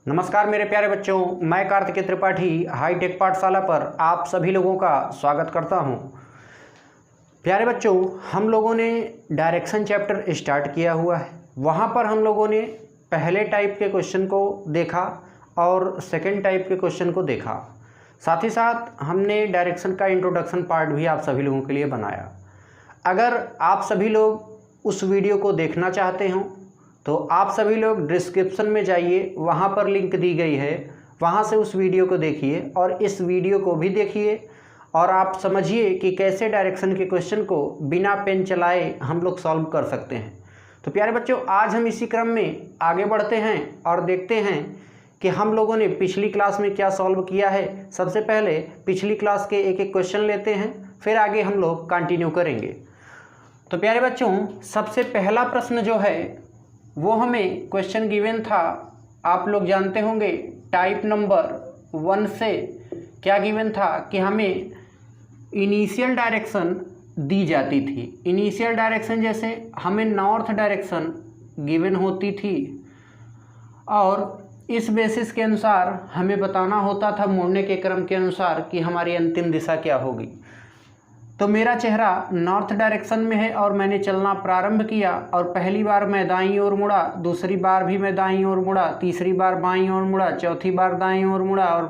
नमस्कार मेरे प्यारे बच्चों, मैं कार्तिकेय त्रिपाठी हाईटेक पाठशाला पर आप सभी लोगों का स्वागत करता हूं। प्यारे बच्चों, हम लोगों ने डायरेक्शन चैप्टर स्टार्ट किया हुआ है। वहां पर हम लोगों ने पहले टाइप के क्वेश्चन को देखा और सेकंड टाइप के क्वेश्चन को देखा। साथ ही साथ हमने डायरेक्शन का इंट्रोडक्शन पार्ट भी आप सभी लोगों के लिए बनाया। अगर आप सभी लोग उस वीडियो को देखना चाहते हो तो आप सभी लोग डिस्क्रिप्शन में जाइए, वहाँ पर लिंक दी गई है, वहाँ से उस वीडियो को देखिए और इस वीडियो को भी देखिए और आप समझिए कि कैसे डायरेक्शन के क्वेश्चन को बिना पेन चलाए हम लोग सॉल्व कर सकते हैं। तो प्यारे बच्चों, आज हम इसी क्रम में आगे बढ़ते हैं और देखते हैं कि हम लोगों ने पिछली क्लास में क्या सॉल्व किया है। सबसे पहले पिछली क्लास के एक एक क्वेश्चन लेते हैं, फिर आगे हम लोग कंटिन्यू करेंगे। तो प्यारे बच्चों, सबसे पहला प्रश्न जो है वो हमें क्वेश्चन गिवन था, आप लोग जानते होंगे टाइप नंबर 1 से क्या गिवन था कि हमें इनिशियल डायरेक्शन दी जाती थी। इनिशियल डायरेक्शन जैसे हमें नॉर्थ डायरेक्शन गिवन होती थी और इस बेसिस के अनुसार हमें बताना होता था मोड़ने के क्रम के अनुसार कि हमारी अंतिम दिशा क्या होगी। तो मेरा चेहरा नॉर्थ डायरेक्शन में है और मैंने चलना प्रारंभ किया और पहली बार मैं दाईं ओर मुड़ा, दूसरी बार भी मैं दाईं ओर मुड़ा, तीसरी बार बाईं ओर मुड़ा, चौथी बार दाईं ओर मुड़ा और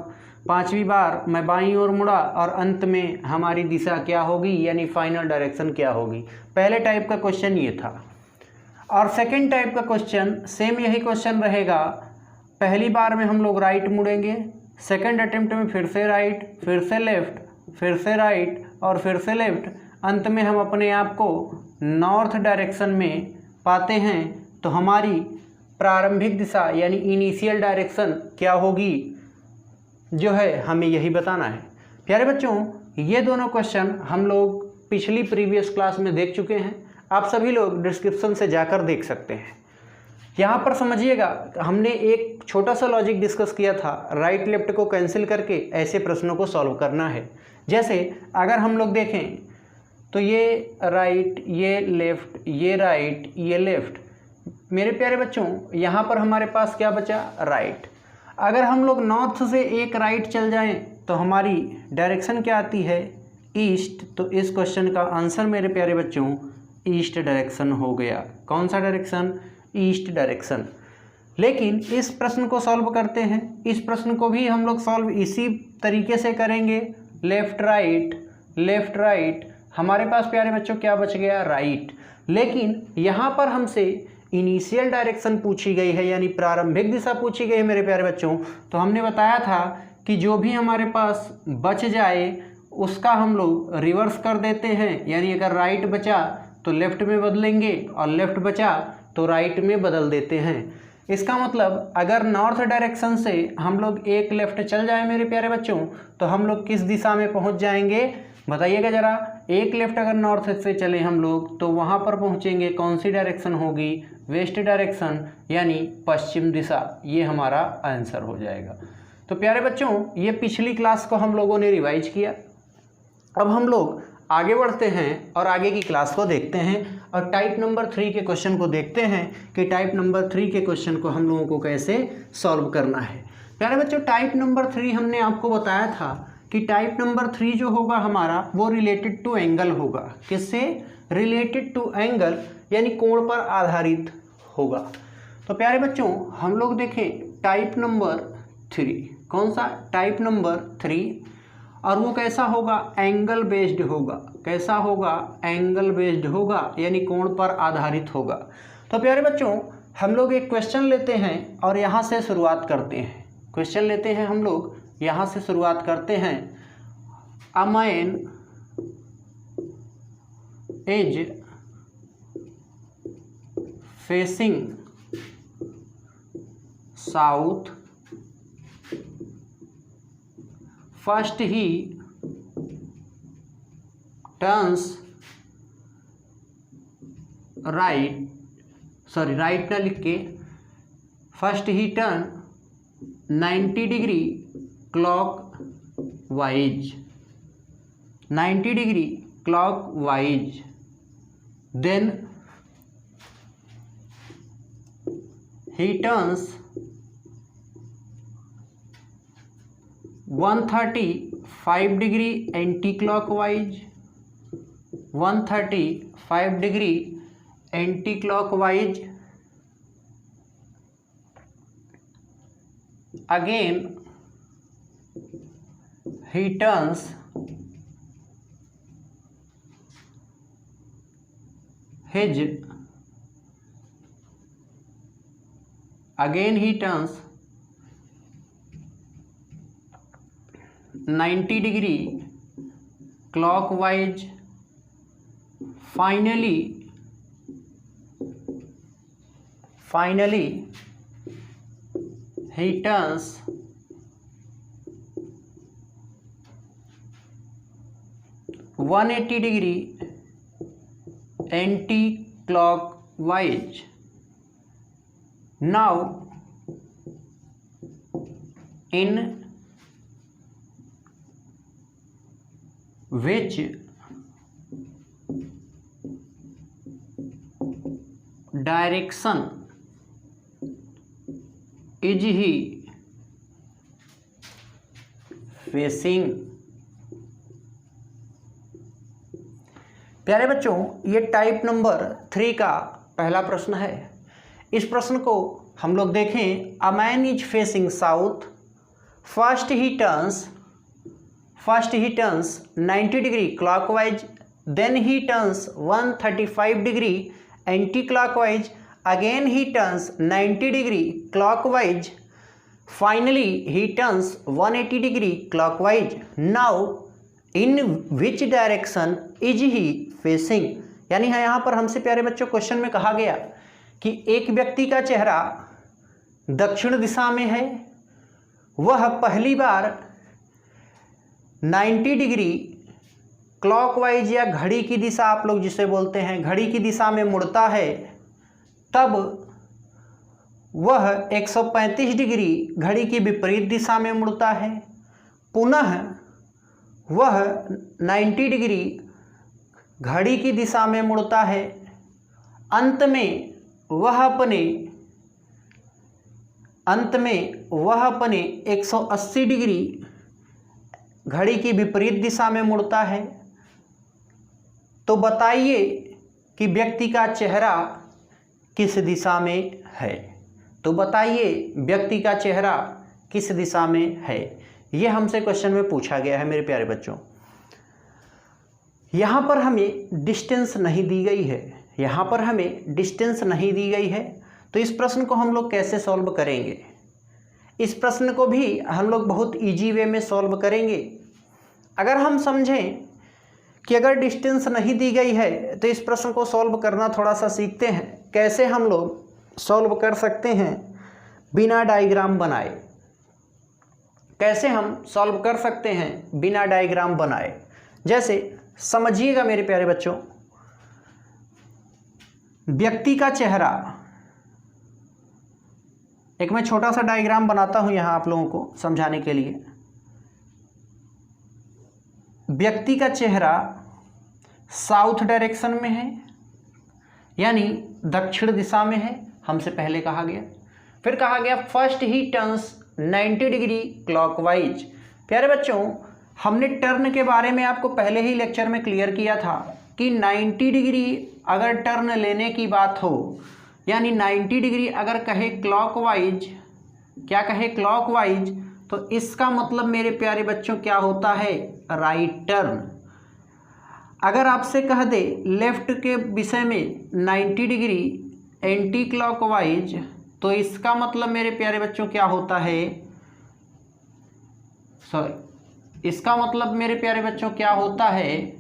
पांचवी बार मैं बाईं ओर मुड़ा और अंत में हमारी दिशा क्या होगी यानी फाइनल डायरेक्शन क्या होगी। पहले टाइप का क्वेश्चन ये था। और सेकेंड टाइप का क्वेश्चन सेम यही क्वेश्चन रहेगा। पहली बार में हम लोग राइट मुड़ेंगे, सेकेंड अटेम्प्ट में फिर से राइट, फिर से लेफ्ट, फिर से राइट और फिर से लेफ्ट, अंत में हम अपने आप को नॉर्थ डायरेक्शन में पाते हैं। तो हमारी प्रारंभिक दिशा यानी इनिशियल डायरेक्शन क्या होगी जो है हमें यही बताना है। प्यारे बच्चों, ये दोनों क्वेश्चन हम लोग पिछली प्रीवियस क्लास में देख चुके हैं। आप सभी लोग डिस्क्रिप्शन से जाकर देख सकते हैं। यहाँ पर समझिएगा, हमने एक छोटा सा लॉजिक डिस्कस किया था, राइट लेफ्ट को कैंसिल करके ऐसे प्रश्नों को सॉल्व करना है। जैसे अगर हम लोग देखें तो ये राइट, ये लेफ्ट, ये राइट, ये लेफ्ट। मेरे प्यारे बच्चों, यहाँ पर हमारे पास क्या बचा? राइट। अगर हम लोग नॉर्थ से एक राइट चल जाएं तो हमारी डायरेक्शन क्या आती है? ईस्ट। तो इस क्वेश्चन का आंसर मेरे प्यारे बच्चों ईस्ट डायरेक्शन हो गया। कौन सा डायरेक्शन? East direction. लेकिन इस प्रश्न को सॉल्व करते हैं। इस प्रश्न को भी हम लोग सॉल्व इसी तरीके से करेंगे, लेफ्ट राइट, लेफ्ट राइट। हमारे पास प्यारे बच्चों क्या बच गया? राइट। लेकिन यहाँ पर हमसे इनिशियल डायरेक्शन पूछी गई है यानी प्रारंभिक दिशा पूछी गई है मेरे प्यारे बच्चों। तो हमने बताया था कि जो भी हमारे पास बच जाए उसका हम लोग रिवर्स कर देते हैं, यानी अगर राइट बचा तो लेफ्ट में बदलेंगे और लेफ्ट बचा तो राइट में बदल देते हैं। इसका मतलब अगर नॉर्थ डायरेक्शन से हम लोग एक लेफ्ट चल जाए मेरे प्यारे बच्चों तो हम लोग किस दिशा में पहुंच जाएंगे? बताइएगा ज़रा। एक लेफ्ट अगर नॉर्थ से चले हम लोग तो वहां पर पहुंचेंगे, कौन सी डायरेक्शन होगी? वेस्ट डायरेक्शन यानी पश्चिम दिशा। ये हमारा आंसर हो जाएगा। तो प्यारे बच्चों, ये पिछली क्लास को हम लोगों ने रिवाइज किया। अब हम लोग आगे बढ़ते हैं और आगे की क्लास को देखते हैं और टाइप नंबर 3 के क्वेश्चन को देखते हैं कि टाइप नंबर 3 के क्वेश्चन को हम लोगों को कैसे सॉल्व करना है। प्यारे बच्चों, टाइप नंबर 3 हमने आपको बताया था कि टाइप नंबर 3 जो होगा हमारा वो रिलेटेड टू एंगल होगा। किससे? रिलेटेड टू एंगल यानी कोण पर आधारित होगा। तो प्यारे बच्चों, हम लोग देखें टाइप नंबर 3, कौन सा? Type number 3। और वो कैसा होगा? एंगल बेस्ड होगा। कैसा होगा? एंगल बेस्ड होगा यानी कोण पर आधारित होगा। तो प्यारे बच्चों, हम लोग एक क्वेश्चन लेते हैं और यहाँ से शुरुआत करते हैं। क्वेश्चन लेते हैं हम लोग, यहाँ से शुरुआत करते हैं। A man is facing south, first he turns right, sorry right ना लिख के, first he turn 90 degree clockwise, 90 degree clockwise, then he turns 135 degree anti clockwise, 135 degree anti clockwise, again he turns his, again he turns 90 degree clockwise, finally he turns 180 degree anti-clockwise. Now in which direction is he facing? प्यारे बच्चों, ये type number 3 का पहला प्रश्न है। इस प्रश्न को हम लोग देखें। A man is facing south, first he turns 90 degree clockwise, then he turns 135 degree anti clockwise, again he turns 90 degree clockwise, finally he turns 180 degree clockwise. Now in which direction is he facing, यानी है यहाँ पर हमसे प्यारे बच्चों question में कहा गया कि एक व्यक्ति का चेहरा दक्षिण दिशा में है, वह पहली बार 90 डिग्री क्लॉकवाइज या घड़ी की दिशा आप लोग जिसे बोलते हैं घड़ी की दिशा में मुड़ता है, तब वह 135 डिग्री घड़ी की विपरीत दिशा में मुड़ता है, पुनः वह 90 डिग्री घड़ी की दिशा में मुड़ता है, अंत में वह अपने 180 डिग्री घड़ी की विपरीत दिशा में मुड़ता है। तो बताइए कि व्यक्ति का चेहरा किस दिशा में है? तो बताइए व्यक्ति का चेहरा किस दिशा में है? ये हमसे क्वेश्चन में पूछा गया है मेरे प्यारे बच्चों। यहाँ पर हमें डिस्टेंस नहीं दी गई है, तो इस प्रश्न को हम लोग कैसे सॉल्व करेंगे? इस प्रश्न को भी हम लोग बहुत इजी वे में सॉल्व करेंगे। अगर हम समझें कि अगर डिस्टेंस नहीं दी गई है तो इस प्रश्न को सॉल्व करना थोड़ा सा सीखते हैं। कैसे हम लोग सॉल्व कर सकते हैं बिना डायग्राम बनाए? कैसे हम सॉल्व कर सकते हैं बिना डायग्राम बनाए? जैसे समझिएगा मेरे प्यारे बच्चों, व्यक्ति का चेहरा, एक मैं छोटा सा डायग्राम बनाता हूं यहां आप लोगों को समझाने के लिए। व्यक्ति का चेहरा साउथ डायरेक्शन में है, यानी दक्षिण दिशा में है, हमसे पहले कहा गया। फिर कहा गया first he turns 90 degree clockwise. प्यारे बच्चों, हमने टर्न के बारे में आपको पहले ही लेक्चर में क्लियर किया था कि 90 डिग्री अगर टर्न लेने की बात हो, यानी 90 डिग्री अगर कहे क्लॉकवाइज, क्या कहे क्लॉकवाइज, तो इसका मतलब मेरे प्यारे बच्चों क्या होता है? Right turn. अगर आपसे कह दे लेफ्ट के विषय में 90 डिग्री एंटी क्लॉकवाइज, तो इसका मतलब मेरे प्यारे बच्चों क्या होता है? इसका मतलब मेरे प्यारे बच्चों क्या होता है?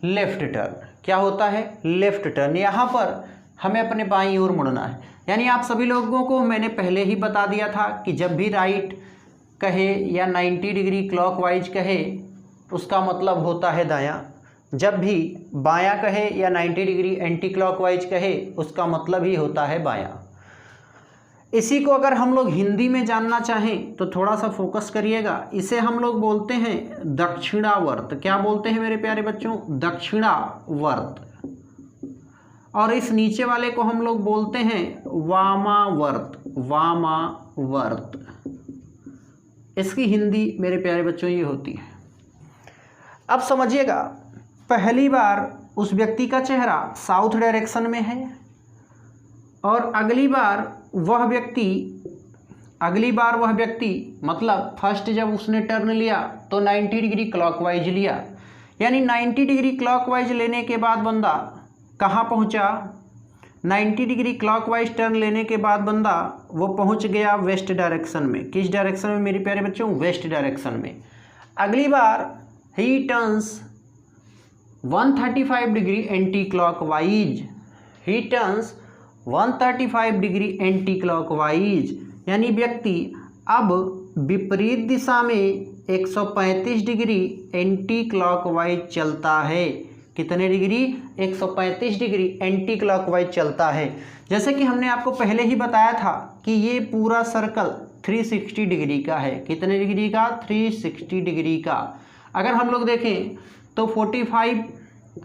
Left turn. क्या होता है? Left turn. यहाँ पर हमें अपने बाईं ओर मुड़ना है। यानी आप सभी लोगों को मैंने पहले ही बता दिया था कि जब भी राइट कहे या 90 डिग्री क्लॉकवाइज कहे उसका मतलब होता है दायां, जब भी बायां कहे या 90 डिग्री एंटी क्लॉकवाइज कहे उसका मतलब ही होता है बायां। इसी को अगर हम लोग हिंदी में जानना चाहें तो थोड़ा सा फोकस करिएगा। इसे हम लोग बोलते हैं दक्षिणावर्त। क्या बोलते हैं मेरे प्यारे बच्चों? दक्षिणावर्त। और इस नीचे वाले को हम लोग बोलते हैं वामावर्त। वामावर्त। इसकी हिंदी मेरे प्यारे बच्चों ये होती है। अब समझिएगा, पहली बार उस व्यक्ति का चेहरा साउथ डायरेक्शन में है और अगली बार वह व्यक्ति मतलब फर्स्ट जब उसने टर्न लिया तो 90 डिग्री क्लॉकवाइज लिया, यानी 90 डिग्री क्लॉकवाइज लेने के बाद बंदा कहाँ पहुँचा, 90 डिग्री क्लॉकवाइज टर्न लेने के बाद बंदा वो पहुँच गया वेस्ट डायरेक्शन में। किस डायरेक्शन में मेरे प्यारे बच्चों, वेस्ट डायरेक्शन में। अगली बार he turns 135 degree anti clockwise, he turns 135 degree anti clockwise, यानी व्यक्ति अब विपरीत दिशा में 135 डिग्री एंटी क्लॉकवाइज चलता है। कितने डिग्री, 135 डिग्री एंटी क्लॉकवाइज चलता है। जैसे कि हमने आपको पहले ही बताया था कि ये पूरा सर्कल 360 डिग्री का है। कितने डिग्री का, 360 डिग्री का। अगर हम लोग देखें तो 45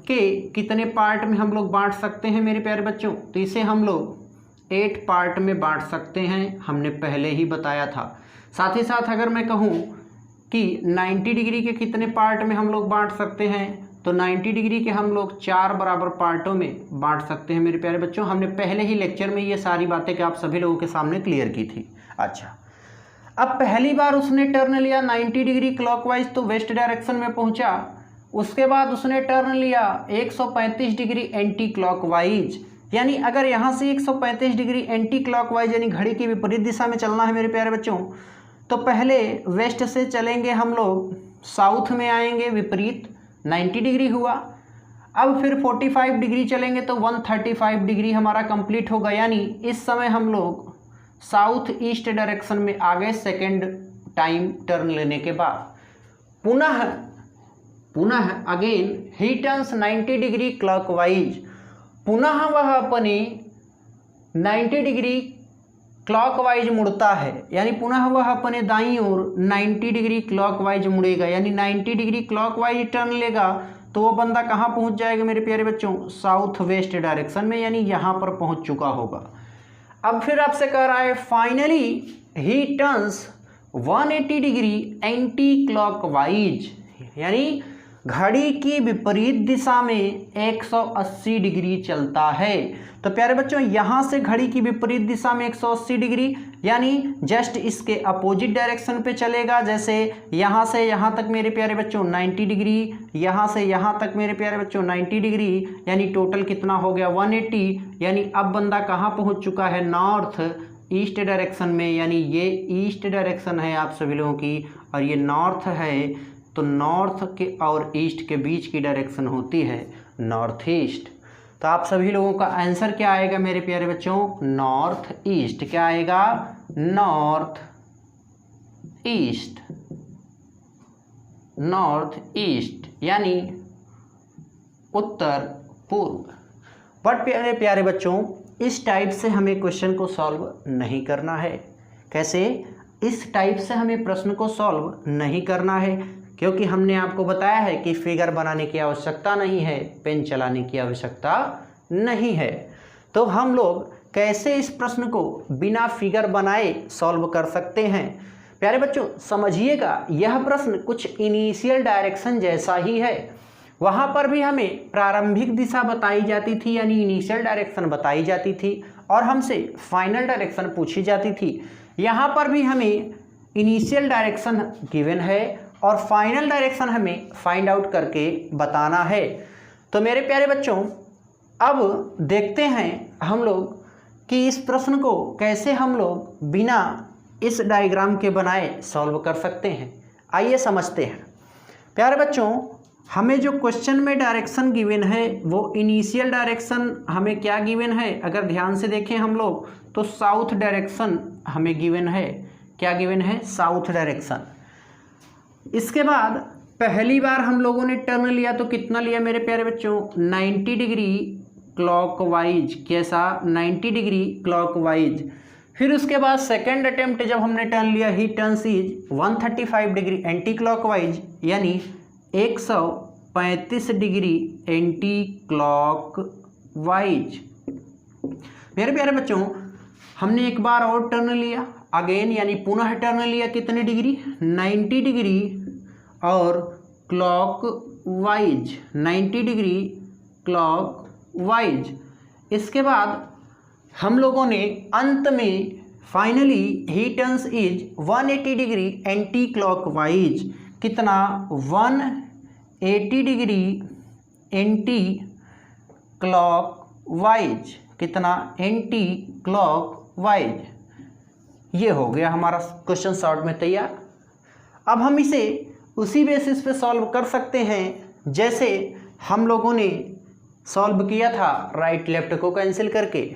के कितने पार्ट में हम लोग बांट सकते हैं मेरे प्यारे बच्चों, तो इसे हम लोग 8 पार्ट में बांट सकते हैं, हमने पहले ही बताया था। साथ ही साथ अगर मैं कहूँ कि 90 डिग्री के कितने पार्ट में हम लोग बांट सकते हैं, तो 90 डिग्री के हम लोग 4 बराबर पार्टों में बांट सकते हैं मेरे प्यारे बच्चों। हमने पहले ही लेक्चर में ये सारी बातें आप सभी लोगों के सामने क्लियर की थी। अच्छा, अब पहली बार उसने टर्न लिया 90 डिग्री क्लॉकवाइज तो वेस्ट डायरेक्शन में पहुंचा। उसके बाद उसने टर्न लिया 135 डिग्री एंटी क्लॉकवाइज, यानी अगर यहाँ से 135 डिग्री एंटी क्लॉकवाइज यानी घड़ी की विपरीत दिशा में चलना है मेरे प्यारे बच्चों, तो पहले वेस्ट से चलेंगे हम लोग, साउथ में आएंगे, विपरीत 90 डिग्री हुआ। अब फिर 45 डिग्री चलेंगे तो 135 डिग्री हमारा कंप्लीट होगा, यानी इस समय हम लोग साउथ ईस्ट डायरेक्शन में आ गए सेकेंड टाइम टर्न लेने के बाद। पुनः again he turns 90 degree clockwise, पुनः वह अपने 90 डिग्री क्लॉकवाइज मुड़ता है, यानी पुनः वह अपने दाईं ओर 90 डिग्री क्लॉकवाइज मुड़ेगा, यानी 90 डिग्री क्लॉकवाइज टर्न लेगा तो वो बंदा कहाँ पहुँच जाएगा मेरे प्यारे बच्चों, साउथ वेस्ट डायरेक्शन में, यानी यहाँ पर पहुँच चुका होगा। अब फिर आपसे कह रहा है finally he turns 180 degree anti clockwise, यानी घड़ी की विपरीत दिशा में 180 डिग्री चलता है। तो प्यारे बच्चों यहाँ से घड़ी की विपरीत दिशा में 180 डिग्री, यानी जस्ट इसके अपोजिट डायरेक्शन पे चलेगा। जैसे यहाँ से यहाँ तक मेरे प्यारे बच्चों 90 डिग्री, यहाँ से यहाँ तक मेरे प्यारे बच्चों 90 डिग्री, यानी टोटल कितना हो गया 180। यानी अब बंदा कहाँ पहुँच चुका है, नॉर्थ ईस्ट डायरेक्शन में, यानी ये ईस्ट डायरेक्शन है आप सभी लोगों की और ये नॉर्थ है। तो नॉर्थ के और ईस्ट के बीच की डायरेक्शन होती है नॉर्थ ईस्ट। तो आप सभी लोगों का आंसर क्या आएगा मेरे प्यारे बच्चों, नॉर्थ ईस्ट। क्या आएगा, नॉर्थ ईस्ट, नॉर्थ ईस्ट यानी उत्तर पूर्व। बट प्यारे बच्चों इस टाइप से हमें क्वेश्चन को सॉल्व नहीं करना है। कैसे, इस टाइप से हमें प्रश्न को सॉल्व नहीं करना है, क्योंकि हमने आपको बताया है कि फिगर बनाने की आवश्यकता नहीं है, पेन चलाने की आवश्यकता नहीं है। तो हम लोग कैसे इस प्रश्न को बिना फिगर बनाए सॉल्व कर सकते हैं। प्यारे बच्चों समझिएगा, यह प्रश्न कुछ इनिशियल डायरेक्शन जैसा ही है। वहाँ पर भी हमें प्रारंभिक दिशा बताई जाती थी, यानी इनिशियल डायरेक्शन बताई जाती थी और हमसे फाइनल डायरेक्शन पूछी जाती थी। यहाँ पर भी हमें इनिशियल डायरेक्शन गिवन है और फाइनल डायरेक्शन हमें फाइंड आउट करके बताना है। तो मेरे प्यारे बच्चों अब देखते हैं हम लोग कि इस प्रश्न को कैसे हम लोग बिना इस डायग्राम के बनाए सॉल्व कर सकते हैं। आइए समझते हैं। प्यारे बच्चों हमें जो क्वेश्चन में डायरेक्शन गिवन है वो इनिशियल डायरेक्शन हमें क्या गिवन है, अगर ध्यान से देखें हम लोग तो साउथ डायरेक्शन हमें गिवन है। क्या गिवन है, साउथ डायरेक्शन। इसके बाद पहली बार हम लोगों ने टर्न लिया तो कितना लिया मेरे प्यारे बच्चों, 90 डिग्री क्लॉकवाइज। कैसा, 90 डिग्री क्लॉकवाइज। फिर उसके बाद सेकंड अटेम्प्ट जब हमने टर्न लिया, ही turns is 135 degree anti clockwise, यानी 135 डिग्री एंटी क्लॉकवाइज। मेरे प्यारे बच्चों हमने एक बार और टर्न लिया, अगेन यानी पुनः टर्न लिया कितने डिग्री, 90 डिग्री और clock wise, 90 degree clock wise. इसके बाद हम लोगों ने अंत में finally he turns is 180 degree anti clock wise. कितना, 180 डिग्री एंटी क्लॉक वाइज। कितना, एंटी क्लॉक वाइज। ये हो गया हमारा क्वेश्चन शॉर्ट में तैयार। अब हम इसे उसी बेसिस पे सॉल्व कर सकते हैं जैसे हम लोगों ने सॉल्व किया था राइट लेफ्ट को कैंसिल करके।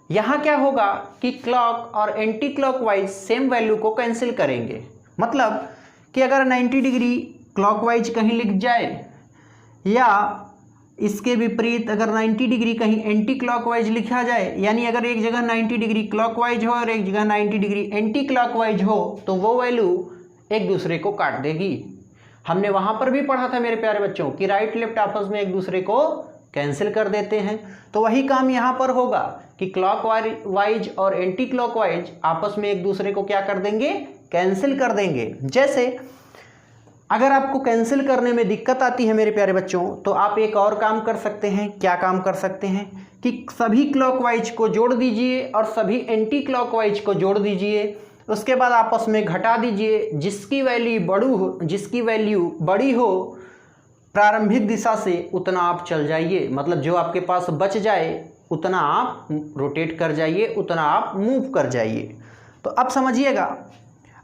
यहाँ क्या होगा कि क्लॉक और anti clock wise same value को कैंसिल करेंगे। मतलब कि अगर 90 डिग्री क्लॉक वाइज कहीं लिख जाए या इसके विपरीत अगर 90 डिग्री कहीं एंटी क्लॉक वाइज लिखा जाए, यानी अगर एक जगह 90 डिग्री क्लॉक वाइज हो और एक जगह 90 डिग्री एंटी क्लॉक वाइज हो तो वो वैल्यू एक दूसरे को काट देगी। हमने वहाँ पर भी पढ़ा था मेरे प्यारे बच्चों कि राइट लेफ्ट आपस में एक दूसरे को कैंसिल कर देते हैं। तो वही काम यहाँ पर होगा कि क्लॉक वाइज और एंटी क्लॉक वाइज आपस में एक दूसरे को क्या कर देंगे, कैंसिल कर देंगे। जैसे अगर आपको कैंसिल करने में दिक्कत आती है मेरे प्यारे बच्चों तो आप एक और काम कर सकते हैं। क्या काम कर सकते हैं कि सभी क्लॉकवाइज को जोड़ दीजिए और सभी एंटी क्लॉकवाइज को जोड़ दीजिए, उसके बाद आपस में घटा दीजिए। जिसकी वैल्यू बड़ी हो प्रारंभिक दिशा से उतना आप चल जाइए, मतलब जो आपके पास बच जाए उतना आप रोटेट कर जाइए, उतना आप मूव कर जाइए। तो अब समझिएगा,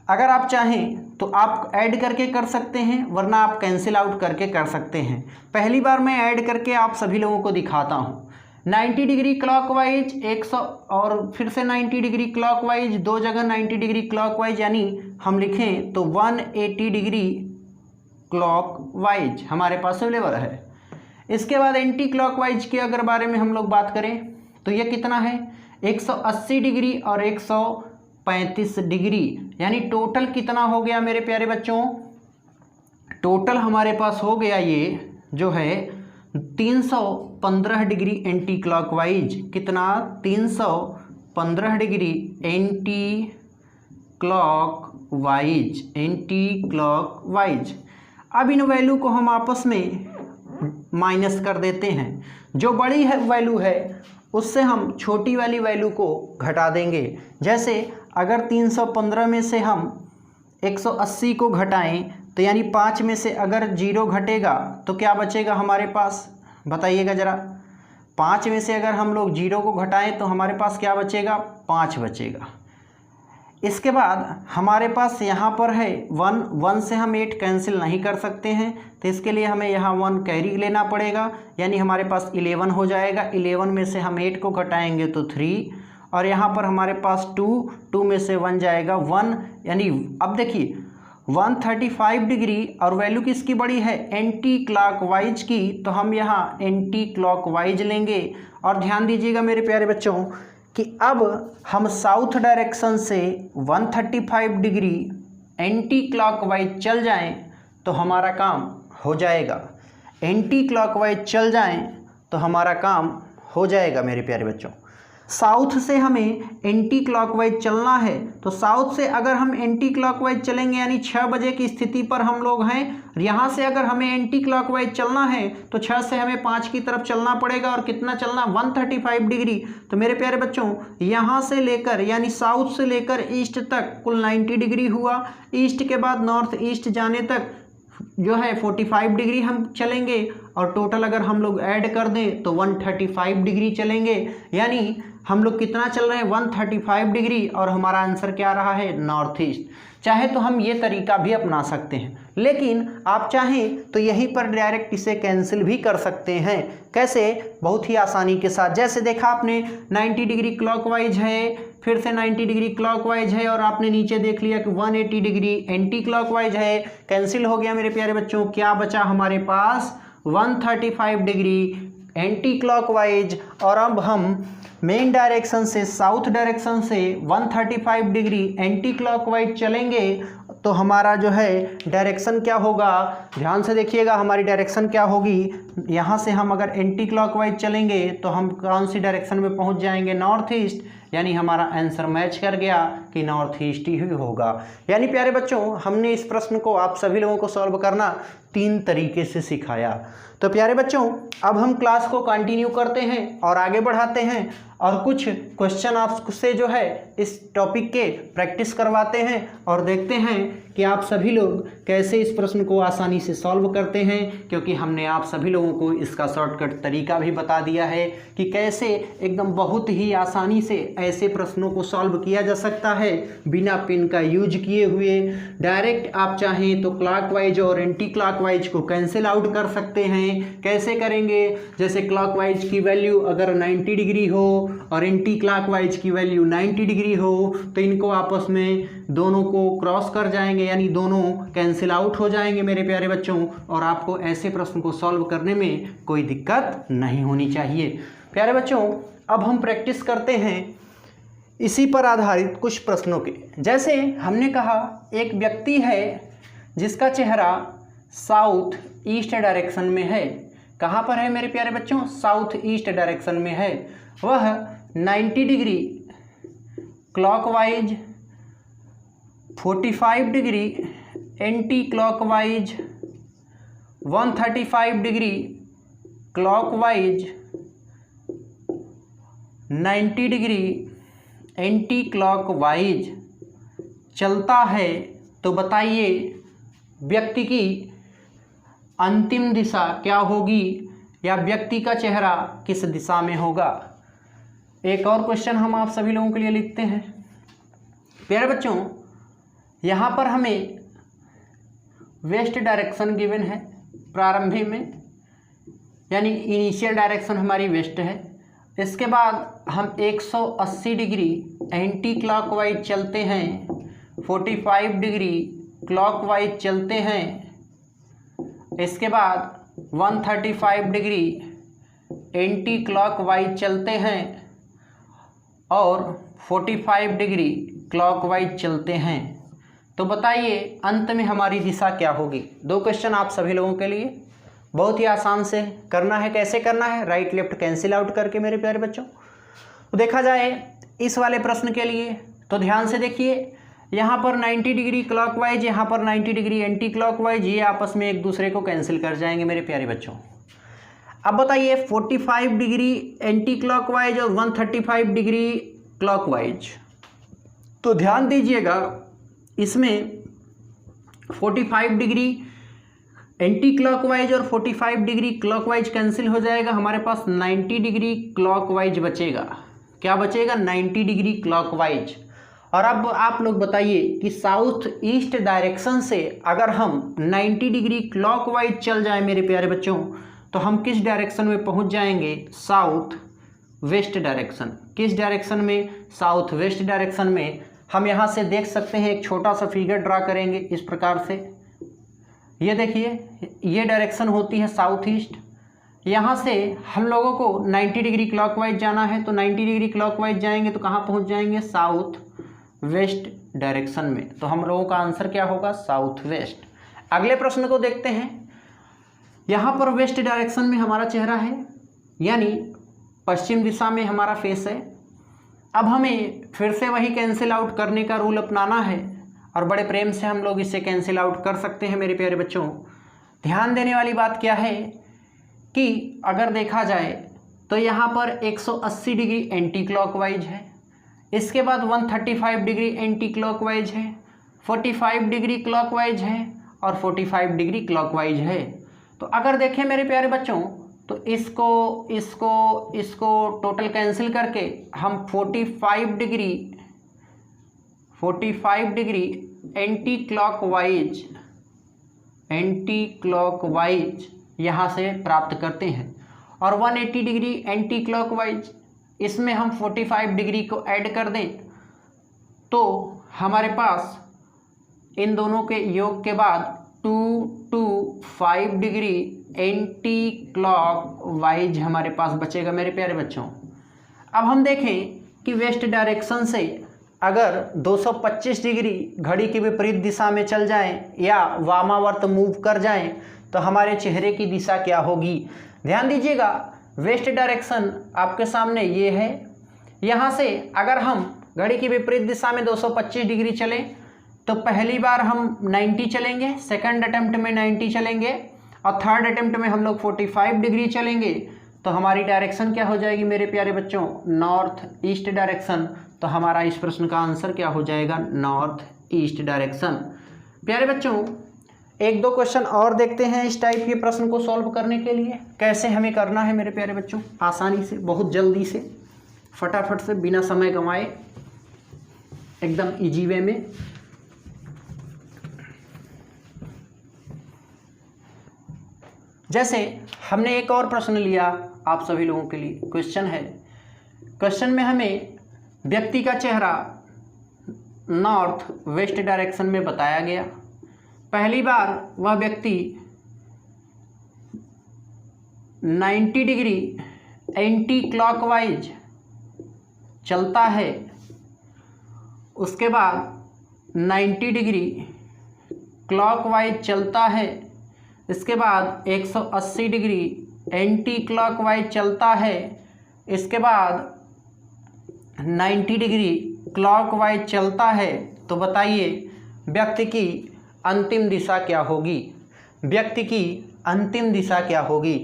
अगर आप चाहें तो आप ऐड करके कर सकते हैं, वरना आप कैंसिल आउट करके कर सकते हैं। पहली बार मैं ऐड करके आप सभी लोगों को दिखाता हूँ। 90 डिग्री क्लॉकवाइज 100 और फिर से 90 डिग्री क्लॉकवाइज, दो जगह 90 डिग्री क्लॉकवाइज, यानी हम लिखें तो 180 डिग्री क्लॉकवाइज हमारे पास अवेलेबल है। इसके बाद एंटी क्लॉकवाइज के अगर बारे में हम लोग बात करें तो ये कितना है, 180 डिग्री और 135 डिग्री, यानी टोटल कितना हो गया मेरे प्यारे बच्चों, टोटल हमारे पास हो गया ये जो है 315 डिग्री एंटी क्लॉकवाइज। कितना, 315 degree anti clockwise, anti clockwise. अब इन वैल्यू को हम आपस में माइनस कर देते हैं। जो बड़ी है वैल्यू है उससे हम छोटी वाली वैल्यू को घटा देंगे। जैसे अगर 315 में से हम 180 को घटाएं तो यानी 5 में से अगर 0 घटेगा तो क्या बचेगा हमारे पास, बताइएगा ज़रा। 5 में से अगर हम लोग 0 को घटाएं तो हमारे पास क्या बचेगा, 5 बचेगा। इसके बाद हमारे पास यहाँ पर है 1 से हम 8 कैंसिल नहीं कर सकते हैं, तो इसके लिए हमें यहाँ 1 कैरी लेना पड़ेगा, यानी हमारे पास 11 हो जाएगा। 11 में से हम 8 को घटाएंगे तो 3, और यहाँ पर हमारे पास 2 में से 1 जाएगा 1, यानी अब देखिए 135 डिग्री और वैल्यू किसकी बड़ी है, एंटी क्लॉकवाइज की, तो हम यहाँ एंटी क्लॉकवाइज लेंगे। और ध्यान दीजिएगा मेरे प्यारे बच्चों कि अब हम साउथ डायरेक्शन से 135 डिग्री एंटी क्लॉकवाइज चल जाएं तो हमारा काम हो जाएगा। एंटी क्लॉकवाइज चल जाएं तो हमारा काम हो जाएगा मेरे प्यारे बच्चों। साउथ से हमें एंटी क्लॉकवाइज चलना है, तो साउथ से अगर हम एंटी क्लॉकवाइज चलेंगे यानी 6 बजे की स्थिति पर हम लोग हैं, यहाँ से अगर हमें एंटी क्लॉकवाइज चलना है तो 6 से हमें 5 की तरफ चलना पड़ेगा। और कितना चलना, 135 डिग्री। तो मेरे प्यारे बच्चों यहाँ से लेकर यानी साउथ से लेकर ईस्ट तक कुल 90 डिग्री हुआ। ईस्ट के बाद नॉर्थ ईस्ट जाने तक जो है 45 डिग्री हम चलेंगे, और टोटल अगर हम लोग ऐड कर दें तो 135 डिग्री चलेंगे। यानी हम लोग कितना चल रहे हैं, 135 डिग्री, और हमारा आंसर क्या रहा है, नॉर्थ ईस्ट। चाहे तो हम ये तरीका भी अपना सकते हैं, लेकिन आप चाहें तो यहीं पर डायरेक्ट इसे कैंसिल भी कर सकते हैं। कैसे, बहुत ही आसानी के साथ। जैसे देखा आपने 90 डिग्री क्लॉकवाइज है, फिर से 90 डिग्री क्लॉकवाइज है, और आपने नीचे देख लिया कि 180 डिग्री एंटी क्लॉकवाइज है। कैंसिल हो गया मेरे प्यारे बच्चों। क्या बचा हमारे पास, 135 डिग्री एंटी क्लॉकवाइज। और अब हम मेन डायरेक्शन से साउथ डायरेक्शन से 135 डिग्री एंटी क्लॉकवाइज चलेंगे तो हमारा जो है डायरेक्शन क्या होगा, ध्यान से देखिएगा हमारी डायरेक्शन क्या होगी। यहाँ से हम अगर एंटी क्लॉकवाइज चलेंगे तो हम कौन सी डायरेक्शन में पहुँच जाएंगे, नॉर्थ ईस्ट। यानी हमारा आंसर मैच कर गया कि नॉर्थ ईस्ट ही होगा। यानी प्यारे बच्चों, हमने इस प्रश्न को आप सभी लोगों को सॉल्व करना 3 तरीके से सिखाया। तो प्यारे बच्चों, अब हम क्लास को कंटिन्यू करते हैं और आगे बढ़ाते हैं और कुछ क्वेश्चन आपसे जो है इस टॉपिक के प्रैक्टिस करवाते हैं और देखते हैं कि आप सभी लोग कैसे इस प्रश्न को आसानी से सॉल्व करते हैं, क्योंकि हमने आप सभी लोगों को इसका शॉर्टकट तरीका भी बता दिया है कि कैसे एकदम बहुत ही आसानी से ऐसे प्रश्नों को सॉल्व किया जा सकता है बिना पेन का यूज किए हुए। डायरेक्ट आप चाहें तो क्लॉकवाइज और एंटी क्लॉकवाइज को कैंसिल आउट कर सकते हैं। कैसे करेंगे? जैसे क्लॉकवाइज की वैल्यू अगर 90 डिग्री हो और एंटी क्लॉकवाइज की वैल्यू 90 डिग्री हो तो इनको आपस में दोनों को क्रॉस कर जाएंगे, यानी दोनों कैंसिल आउट हो जाएंगे मेरे प्यारे बच्चों, और आपको ऐसे प्रश्न को सॉल्व करने में कोई दिक्कत नहीं होनी चाहिए। प्यारे बच्चों, अब हम प्रैक्टिस करते हैं इसी पर आधारित कुछ प्रश्नों के। जैसे हमने कहा एक व्यक्ति है जिसका चेहरा साउथ ईस्ट डायरेक्शन में है। कहाँ पर है मेरे प्यारे बच्चों? साउथ ईस्ट डायरेक्शन में है। वह 90 degree clockwise, 45 degree anti clockwise, 135 degree clockwise, 90 degree anti clockwise चलता है। तो बताइए व्यक्ति की अंतिम दिशा क्या होगी, या व्यक्ति का चेहरा किस दिशा में होगा? एक और क्वेश्चन हम आप सभी लोगों के लिए लिखते हैं। प्यारे बच्चों, यहाँ पर हमें वेस्ट डायरेक्शन गिवन है प्रारंभिक में, यानी इनिशियल डायरेक्शन हमारी वेस्ट है। इसके बाद हम 180 डिग्री एंटी क्लॉकवाइज चलते हैं, 45 डिग्री क्लॉकवाइज चलते हैं। इसके बाद 135 डिग्री एंटी क्लॉकवाइज चलते हैं और 45 डिग्री क्लॉकवाइज चलते हैं। तो बताइए अंत में हमारी दिशा क्या होगी? 2 क्वेश्चन आप सभी लोगों के लिए, बहुत ही आसान से करना है। कैसे करना है? राइट लेफ्ट कैंसिल आउट करके मेरे प्यारे बच्चों। तो देखा जाए इस वाले प्रश्न के लिए तो ध्यान से देखिए, यहाँ पर 90 डिग्री क्लॉकवाइज, यहाँ पर 90 डिग्री एंटी क्लॉकवाइज, ये आपस में एक दूसरे को कैंसिल कर जाएंगे मेरे प्यारे बच्चों। अब बताइए 45 डिग्री एंटी क्लॉकवाइज और 135 डिग्री क्लॉकवाइज। तो ध्यान दीजिएगा इसमें 45 डिग्री एंटी क्लॉकवाइज और 45 डिग्री क्लॉकवाइज कैंसिल हो जाएगा, हमारे पास 90 डिग्री क्लॉकवाइज बचेगा। क्या बचेगा? 90 डिग्री क्लॉकवाइज। और अब आप लोग बताइए कि साउथ ईस्ट डायरेक्शन से अगर हम 90 डिग्री क्लॉकवाइज चल जाए मेरे प्यारे बच्चों, तो हम किस डायरेक्शन में पहुंच जाएंगे? South west direction. किस डायरेक्शन में? साउथ वेस्ट डायरेक्शन में। हम यहाँ से देख सकते हैं, एक छोटा सा फिगर ड्रा करेंगे इस प्रकार से। ये देखिए, ये डायरेक्शन होती है साउथ ईस्ट। यहाँ से हम लोगों को 90 डिग्री क्लॉकवाइज जाना है, तो 90 डिग्री क्लॉकवाइज जाएंगे तो कहाँ पहुँच जाएंगे? साउथ वेस्ट डायरेक्शन में। तो हम लोगों का आंसर क्या होगा? South west. अगले प्रश्न को देखते हैं। यहाँ पर वेस्ट डायरेक्शन में हमारा चेहरा है, यानी पश्चिम दिशा में हमारा फेस है। अब हमें फिर से वही कैंसिल आउट करने का रूल अपनाना है और बड़े प्रेम से हम लोग इसे कैंसिल आउट कर सकते हैं मेरे प्यारे बच्चों। ध्यान देने वाली बात क्या है कि अगर देखा जाए तो यहाँ पर 180 डिग्री एंटी क्लॉकवाइज है, इसके बाद 135 डिग्री एंटी क्लॉकवाइज है, 45 डिग्री क्लॉकवाइज है और 45 डिग्री क्लॉकवाइज है। तो अगर देखें मेरे प्यारे बच्चों तो इसको टोटल कैंसिल करके हम 45 डिग्री एंटी क्लॉकवाइज यहाँ से प्राप्त करते हैं और 180 डिग्री एंटी क्लॉकवाइज, इसमें हम 45 डिग्री को ऐड कर दें तो हमारे पास इन दोनों के योग के बाद 225 डिग्री एंटी क्लॉकवाइज हमारे पास बचेगा मेरे प्यारे बच्चों। अब हम देखें कि वेस्ट डायरेक्शन से अगर 225 डिग्री घड़ी की विपरीत दिशा में चल जाएं या वामावर्त मूव कर जाएं तो हमारे चेहरे की दिशा क्या होगी? ध्यान दीजिएगा, वेस्ट डायरेक्शन आपके सामने ये है, यहाँ से अगर हम घड़ी की विपरीत दिशा में 225 डिग्री चलें तो पहली बार हम 90 चलेंगे, सेकंड अटेम्प्ट में 90 चलेंगे और थर्ड अटेम्प्ट में हम लोग 45 डिग्री चलेंगे। तो हमारी डायरेक्शन क्या हो जाएगी मेरे प्यारे बच्चों, नॉर्थ ईस्ट डायरेक्शन। तो हमारा इस प्रश्न का आंसर क्या हो जाएगा, नॉर्थ ईस्ट डायरेक्शन। प्यारे बच्चों एक दो क्वेश्चन और देखते हैं इस टाइप के प्रश्न को सॉल्व करने के लिए। कैसे हमें करना है मेरे प्यारे बच्चों, आसानी से, बहुत जल्दी से, फटाफट से, बिना समय गंवाए, एकदम इजी वे में। जैसे हमने एक और प्रश्न लिया आप सभी लोगों के लिए, क्वेश्चन है, क्वेश्चन में हमें व्यक्ति का चेहरा नॉर्थ वेस्ट डायरेक्शन में बताया गया। पहली बार वह व्यक्ति 90 डिग्री एंटी क्लॉकवाइज चलता है, उसके बाद 90 डिग्री क्लॉकवाइज चलता है, इसके बाद 180 डिग्री एंटी क्लॉकवाइज चलता है, इसके बाद 90 डिग्री क्लॉकवाइज चलता है। तो बताइए व्यक्ति की अंतिम दिशा क्या होगी, व्यक्ति की अंतिम दिशा क्या होगी।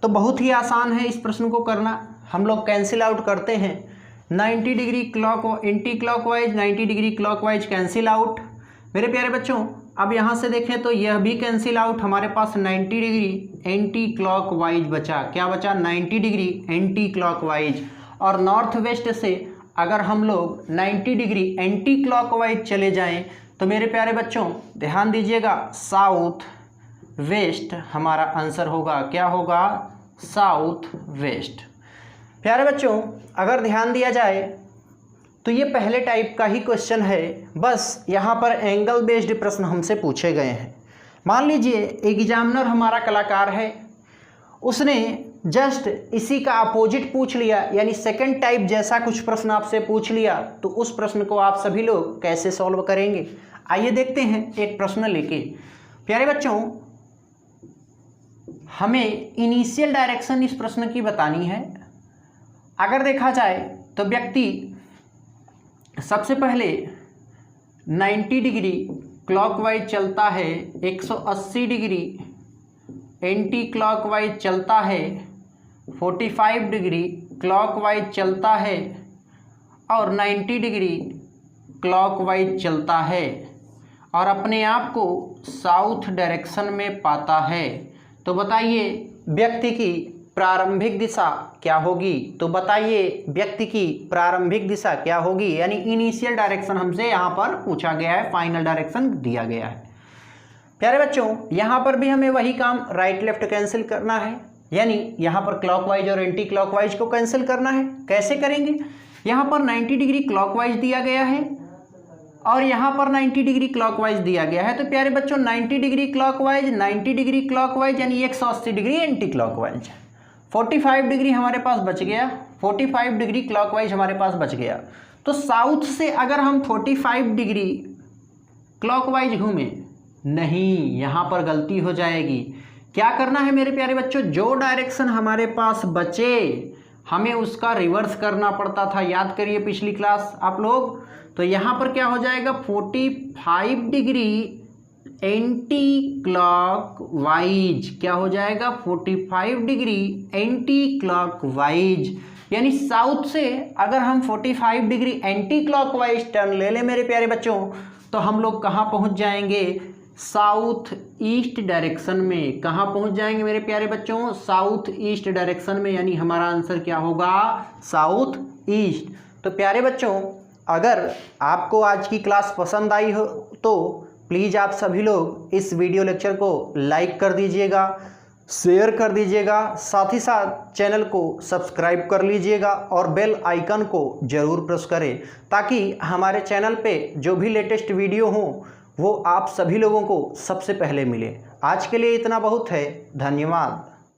तो बहुत ही आसान है इस प्रश्न को करना, हम लोग कैंसिल आउट करते हैं। 90 degree anti clockwise, 90 degree clockwise cancel out. मेरे प्यारे बच्चों अब यहाँ से देखें तो यह भी कैंसिल आउट, हमारे पास 90 डिग्री एंटी क्लॉकवाइज बचा। क्या बचा, 90 डिग्री एंटी क्लॉकवाइज। और नॉर्थ वेस्ट से अगर हम लोग 90 डिग्री एंटी क्लॉकवाइज चले जाएं तो मेरे प्यारे बच्चों ध्यान दीजिएगा, साउथ वेस्ट हमारा आंसर होगा। क्या होगा, साउथ वेस्ट। प्यारे बच्चों अगर ध्यान दिया जाए तो ये पहले टाइप का ही क्वेश्चन है, बस यहाँ पर एंगल बेस्ड प्रश्न हमसे पूछे गए हैं। मान लीजिए एग्जामिनर हमारा कलाकार है, उसने जस्ट इसी का अपोजिट पूछ लिया, यानी सेकंड टाइप जैसा कुछ प्रश्न आपसे पूछ लिया, तो उस प्रश्न को आप सभी लोग कैसे सॉल्व करेंगे। आइए देखते हैं एक प्रश्न लेके। प्यारे बच्चों हमें इनिशियल डायरेक्शन इस प्रश्न की बतानी है। अगर देखा जाए तो व्यक्ति सबसे पहले 90 डिग्री क्लॉकवाइज चलता है, 180 डिग्री एंटी क्लॉकवाइज चलता है, 45 डिग्री क्लॉकवाइज चलता है और 90 डिग्री क्लॉकवाइज चलता है और अपने आप को साउथ डायरेक्शन में पाता है। तो बताइए व्यक्ति की प्रारंभिक दिशा क्या होगी। तो बताइए व्यक्ति की प्रारंभिक दिशा क्या होगी, यानी इनिशियल डायरेक्शन हमसे यहाँ पर पूछा गया है, फाइनल डायरेक्शन दिया गया है। प्यारे बच्चों यहाँ पर भी हमें वही काम राइट लेफ्ट कैंसिल करना है, यानी यहाँ पर क्लॉकवाइज और एंटी क्लॉकवाइज को कैंसिल करना है। कैसे करेंगे, यहाँ पर 90 डिग्री क्लॉकवाइज दिया गया है और यहाँ पर 90 डिग्री क्लॉकवाइज दिया गया है। तो प्यारे बच्चों 90 डिग्री क्लॉकवाइज, 90 डिग्री क्लॉकवाइज यानी 180 डिग्री एंटी क्लॉकवाइज, 45 डिग्री हमारे पास बच गया, 45 डिग्री क्लॉकवाइज हमारे पास बच गया। तो साउथ से अगर हम 45 डिग्री क्लॉकवाइज घूमें, नहीं, यहाँ पर गलती हो जाएगी। क्या करना है मेरे प्यारे बच्चों, जो डायरेक्शन हमारे पास बचे हमें उसका रिवर्स करना पड़ता था। याद करिए पिछली क्लास आप लोग। तो यहाँ पर क्या हो जाएगा, 45 डिग्री एंटी क्लॉकवाइज, क्या हो जाएगा, 45 डिग्री एंटी क्लॉकवाइज। यानी साउथ से अगर हम 45 डिग्री एंटी क्लॉकवाइज टर्न ले लें मेरे प्यारे बच्चों, तो हम लोग कहाँ पहुँच जाएंगे, साउथ ईस्ट डायरेक्शन में। कहाँ पहुँच जाएंगे मेरे प्यारे बच्चों, साउथ ईस्ट डायरेक्शन में, यानी हमारा आंसर क्या होगा, साउथ ईस्ट। तो प्यारे बच्चों अगर आपको आज की क्लास पसंद आई हो तो प्लीज़ आप सभी लोग इस वीडियो लेक्चर को लाइक कर दीजिएगा, शेयर कर दीजिएगा, साथ ही साथ चैनल को सब्सक्राइब कर लीजिएगा और बेल आइकन को ज़रूर प्रेस करें, ताकि हमारे चैनल पे जो भी लेटेस्ट वीडियो हो वो आप सभी लोगों को सबसे पहले मिले। आज के लिए इतना बहुत है, धन्यवाद।